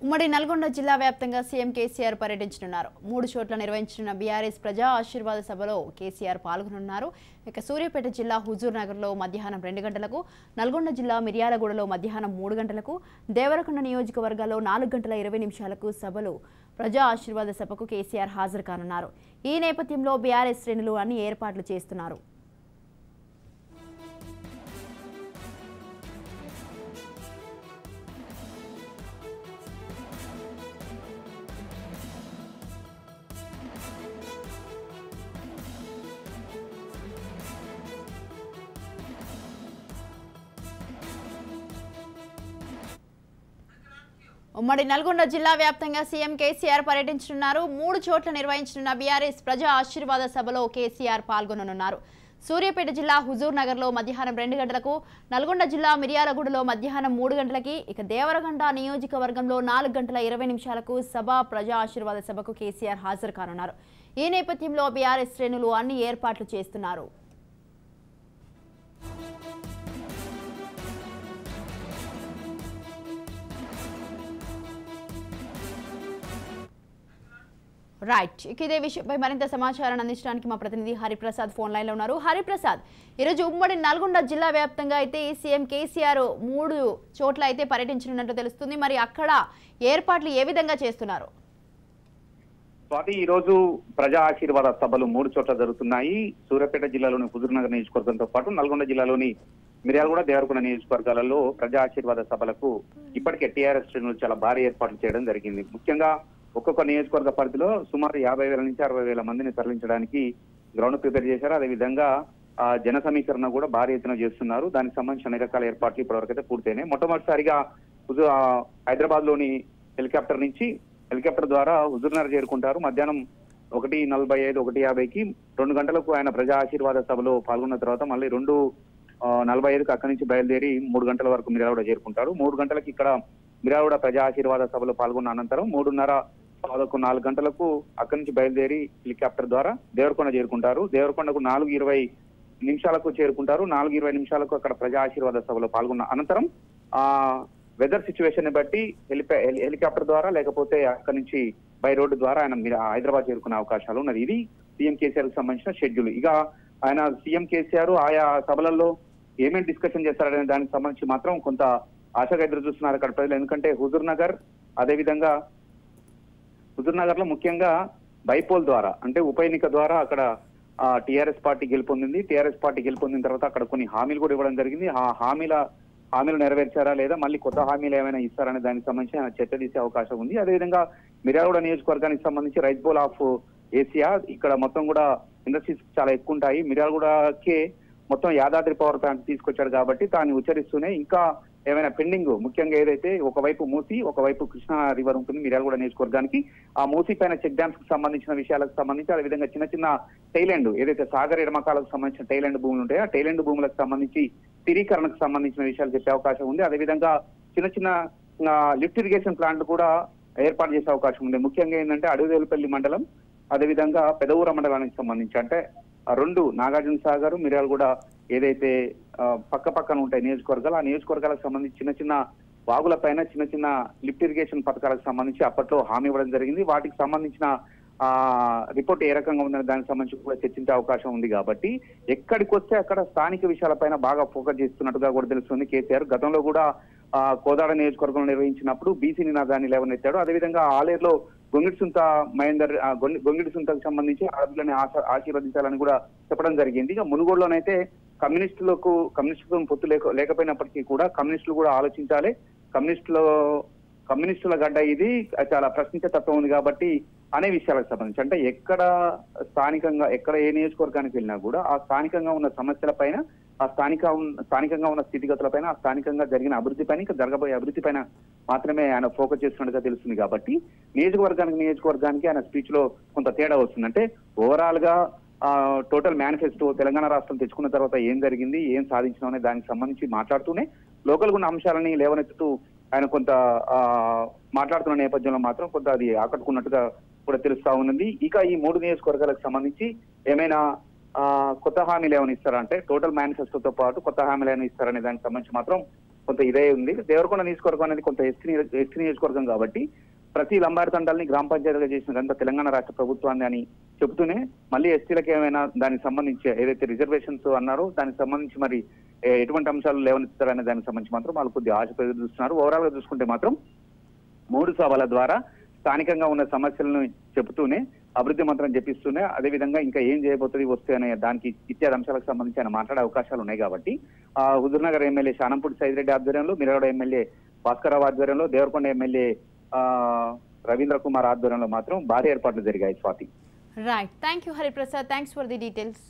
ఉమ్మడి నల్గొండ జిల్లా వ్యాప్తంగా సీఎం కేసీఆర్ పర్యటించనున్నారు. 3 చోట్ల నిర్వహించిన బీఆర్ఎస్ ప్రజా ఆశీర్వాద సభలో కేసీఆర్ పాల్గొనున్నారు. ఇక సూర్యాపేట జిల్లా హుజూర్ నగర్లో మధ్యాహ్నం 2 గంటలకు, నల్గొండ జిల్లా మిర్యాలగూడలో మధ్యాహ్నం 3 గంటలకు, దేవరకొండ నియోజకవర్గాల్లో 4 గంటల 20 నిమిషాలకు సభలు ప్రజా ఆశీర్వాద సభకు కేసీఆర్ హాజరు కానున్నారు. ఈ నేపథ్యంలో బీఆర్ఎస్ శ్రేణులు అన్ని ఏర్పాట్లు చేస్తున్నారు. ఉమ్మడి నల్గొండ జిల్లా వ్యాప్తంగా సీఎం కేసీఆర్ పర్యటించనున్నారు. 3 చోట్ల నిర్వహించనున్న బీఆర్ఎస్ ప్రజా ఆశీర్వాద సభలో కేసీఆర్ పాల్గొననున్నారు. సూర్యాపేట జిల్లా హుజూర్ నగర్లో మధ్యాహ్నం 2 గంటలకు, నల్గొండ జిల్లా మిర్యాలగూడలో మధ్యాహ్నం 3 గంటలకి, ఇక దేవరకొండ నియోజకవర్గంలో 4 గంటల 20 నిమిషాలకు సభ ప్రజా ఆశీర్వాద సభకు కేసీఆర్ హాజరు కానున్నారు. ఈ నేపథ్యంలో బీఆర్ఎస్ శ్రేణులు అన్ని ఏర్పాట్లు చేస్తున్నారు. రైట్, ఇదే విషయంపై మరింత సమాచారాన్ని అందించడానికి మా ప్రతినిధి హరిప్రసాద్ ఫోన్ లైన్లో ఉన్నారు. హరిప్రసాద్, ఈరోజు ఉమ్మడి నల్గొండ జిల్లా వ్యాప్తంగా అయితే సీఎం కేసీఆర్ 3 చోట్ల అయితే పర్యటించనున్నట్టు తెలుస్తుంది. మరి అక్కడ ఏర్పాట్లు ఏ విధంగా చేస్తున్నారు? స్వాతి, ఈ రోజు ప్రజా ఆశీర్వాద సభలు 3 చోట్ల జరుగుతున్నాయి. సూర్యాపేట జిల్లాలోని హుజూర్నగర్ నియోజకవర్గంతో పాటు నల్గొండ జిల్లాలోని మిర్యాలగూడ, దేవరకొండ నియోజకవర్గాలలో ప్రజా ఆశీర్వాద సభలకు ఇప్పటికే టీఆర్ఎస్ శ్రేణులు చాలా భారీ ఏర్పాట్లు చేయడం జరిగింది. ముఖ్యంగా ఒక్కొక్క నియోజకవర్గ పరిధిలో సుమారు 50,000 నుంచి 60,000 మందిని తరలించడానికి గ్రౌండ్ ప్రిపేర్ చేశారు. అదేవిధంగా జన సమీకరణ కూడా భారీ ఎత్తున చేస్తున్నారు. దానికి సంబంధించిన అన్ని రకాల ఏర్పాట్లు ఇప్పటివరకు అయితే పూర్తయినాయి. మొట్టమొదటిసారిగా హైదరాబాద్ లోని హెలికాప్టర్ ద్వారా హుజూర్నగర్ చేరుకుంటారు. మధ్యాహ్నం 1:45, 1:50కి 2 గంటలకు ఆయన ప్రజా ఆశీర్వాద సభలో పాల్గొన్న తర్వాత మళ్ళీ 2:45కి అక్కడి నుంచి బయలుదేరి 3 గంటల వరకు మిర్యాలగూడ చేరుకుంటారు. 3 గంటలకు ఇక్కడ మిర్యాలగూడ ప్రజా ఆశీర్వాద సభలో పాల్గొన్న అనంతరం 3:30-4 గంటలకు అక్కడి నుంచి బయలుదేరి హెలికాప్టర్ ద్వారా దేవరకొండ చేరుకుంటారు. దేవరకొండకు 4:20 నిమిషాలకు చేరుకుంటారు. 4:20 నిమిషాలకు అక్కడ ప్రజా ఆశీర్వాద సభలో పాల్గొన్న అనంతరం వెదర్ సిచ్యువేషన్ ని బట్టి హెలికాప్టర్ ద్వారా లేకపోతే అక్కడి నుంచి బై రోడ్డు ద్వారా ఆయన హైదరాబాద్ చేరుకునే అవకాశాలు ఉన్నది. ఇది సీఎం కేసీఆర్ కు సంబంధించిన షెడ్యూల్. ఇక ఆయన సీఎం కేసీఆర్ ఆయా సభలలో ఏమేమి డిస్కషన్ చేస్తారనే దానికి సంబంధించి మాత్రం కొంత ఆశగా ఎదురు చూస్తున్నారు అక్కడ ప్రజలు. ఎందుకంటే హుజూర్ నగర్ లో ముఖ్యంగా బైపోల్ ద్వారా, అంటే ఉప ఎన్నిక ద్వారా అక్కడ టీఆర్ఎస్ పార్టీ గెలుపొందింది. టీఆర్ఎస్ పార్టీ గెలుపొందిన తర్వాత అక్కడ కొన్ని హామీలు కూడా ఇవ్వడం జరిగింది. ఆ హామీలు నెరవేర్చారా లేదా మళ్ళీ కొత్త హామీలు ఏమైనా ఇస్తారనే దానికి సంబంధించి ఆయన చర్చ తీసే అవకాశం ఉంది. అదేవిధంగా మిర్యాలగూడ నియోజకవర్గానికి సంబంధించి రైస్ బౌల్ ఆఫ్ ఏసియా, ఇక్కడ మొత్తం కూడా ఇండస్ట్రీస్ చాలా ఎక్కువ ఉంటాయి. మిర్యాలగూడకే మొత్తం యాదాద్రి పవర్ ప్లాంట్ తీసుకొచ్చాడు కాబట్టి దాన్ని ఉచ్చరిస్తూనే ఇంకా ఏమైనా పెండింగ్, ముఖ్యంగా ఏదైతే ఒకవైపు మూసి ఒకవైపు కృష్ణా రివర్ ఉంటుంది మిర్యాలగూడ నియోజకవర్గానికి, ఆ మూసి పైన చెక్ డ్యామ్స్ కి సంబంధించిన విషయాలకు సంబంధించి, అదేవిధంగా చిన్న చిన్న టైలాండ్ ఏదైతే సాగర్ ఎడమకాలకు సంబంధించిన టైలాండ్ భూములు ఉంటాయో ఆ టైలాండ్ భూములకు సంబంధించి స్థిరీకరణకు సంబంధించిన విషయాలు చెప్పే అవకాశం ఉంది. అదేవిధంగా చిన్న చిన్న లిఫ్ట్ ఇరిగేషన్ ప్లాంట్లు కూడా ఏర్పాటు చేసే అవకాశం ఉంది. ముఖ్యంగా ఏంటంటే అడవిదేలుపల్లి మండలం, అదేవిధంగా పెదవూర మండలానికి సంబంధించి, అంటే 2 నాగార్జున సాగర్, మిర్యాలగూడ ఏదైతే పక్కన ఉంటాయి నియోజకవర్గాలు, ఆ నియోజకవర్గాలకు సంబంధించి చిన్న చిన్న వాగుల పైన చిన్న చిన్న లిఫ్ట్ ఇరిగేషన్ పథకాలకు సంబంధించి అప్పట్లో హామీ ఇవ్వడం జరిగింది. వాటికి సంబంధించిన రిపోర్ట్ ఏ రకంగా ఉందనే దానికి సంబంధించి కూడా చర్చించే అవకాశం ఉంది. కాబట్టి ఎక్కడికి వస్తే అక్కడ స్థానిక విషయాలపైన బాగా ఫోకస్ చేస్తున్నట్టుగా కూడా తెలుస్తుంది కేసీఆర్. గతంలో కూడా కోదాడ నియోజకవర్గంలో నిర్వహించినప్పుడు బీసీ నినాదాన్ని లేవనెత్తాడు. అదేవిధంగా ఆలేరులో గొంగిడి సుంతకు సంబంధించి ఆడపిల్లని ఆశీర్వదించాలని కూడా చెప్పడం జరిగింది. ఇక మునుగోడులోనైతే కమ్యూనిస్టులతో పొత్తు లేకపోయినప్పటికీ కూడా కమ్యూనిస్టులు కూడా ఆలోచించాలి, కమ్యూనిస్టుల గడ్డ ఇది, చాలా ప్రశ్నించే తత్వం ఉంది కాబట్టి అనే విషయాలకు సంబంధించి, అంటే ఎక్కడ ఏ నియోజకవర్గానికి వెళ్ళినా కూడా ఆ స్థానికంగా ఉన్న సమస్యల పైన, ఆ స్థానికంగా ఉన్న స్థితిగతులపైన, ఆ స్థానికంగా జరిగిన అభివృద్ధి పైన, ఇంకా జరగబోయే అభివృద్ధి పైన మాత్రమే ఆయన ఫోకస్ చేస్తున్నట్టుగా తెలుస్తుంది. కాబట్టి నియోజకవర్గానికి ఆయన స్పీచ్ లో కొంత తేడా వస్తుంది. అంటే ఓవరాల్ గా టోటల్ మేనిఫెస్టో తెలంగాణ రాష్ట్రం తెచ్చుకున్న తర్వాత ఏం జరిగింది, ఏం సాధించినాం అనే దానికి సంబంధించి మాట్లాడుతూనే లోకల్ ఉన్న అంశాలని లేవనెత్తుతూ ఆయన కొంత మాట్లాడుతున్న నేపథ్యంలో మాత్రం కొంత అది ఆకట్టుకున్నట్టుగా కూడా తెలుస్తా ఉన్నది. ఇక ఈ 3 నియోజకవర్గాలకు సంబంధించి ఏమైనా కొత్త హామీలు ఏమైనా ఇస్తారా అంటే, టోటల్ మేనిఫెస్టోతో పాటు కొత్త హామీలు ఏమైనా ఇస్తారనే దానికి సంబంధించి మాత్రం కొంత ఇదే ఉంది. దేవరకొండ నియోజకవర్గం అనేది కొంత ఎస్టీ నియోజకవర్గం కాబట్టి ప్రతి లంబాడి తండాలని గ్రామ పంచాయతీగా చేసిన గంట తెలంగాణ రాష్ట్ర ప్రభుత్వాన్ని అని చెబుతూనే మళ్ళీ ఎస్టీలకు ఏమైనా దానికి సంబంధించి ఏదైతే రిజర్వేషన్స్ అన్నారో దానికి సంబంధించి మరి ఎటువంటి అంశాలు లేవనెత్తారనే దానికి సంబంధించి మాత్రం వాళ్ళు కొద్దిగా ఆశ చూస్తున్నారు. ఓవరాల్ గా చూసుకుంటే మాత్రం 3 సభల ద్వారా స్థానికంగా ఉన్న సమస్యలను చెబుతూనే అభివృద్ధి మంత్రం చెప్పిస్తూనే అదేవిధంగా ఇంకా ఏం చేయబోతుంది వస్తే అనే దానికి ఇత్యాది అంశాలకు సంబంధించి ఆయన మాట్లాడే అవకాశాలు ఉన్నాయి. కాబట్టి హుజూర్ నగర్ ఎమ్మెల్యే శానంపూడి సైదిరెడ్డి ఆధ్వర్యంలో, మిర్యాడ ఎమ్మెల్యే భాస్కరరావు ఆధ్వర్యంలో, దేవరకొండ ఎమ్మెల్యే రవీంద్ర కుమార్ ఆధ్వర్యంలో మాత్రం భారీ ఏర్పాట్లు జరిగాయి. Swathi. Right, thank you Hariprasad, thanks for the details.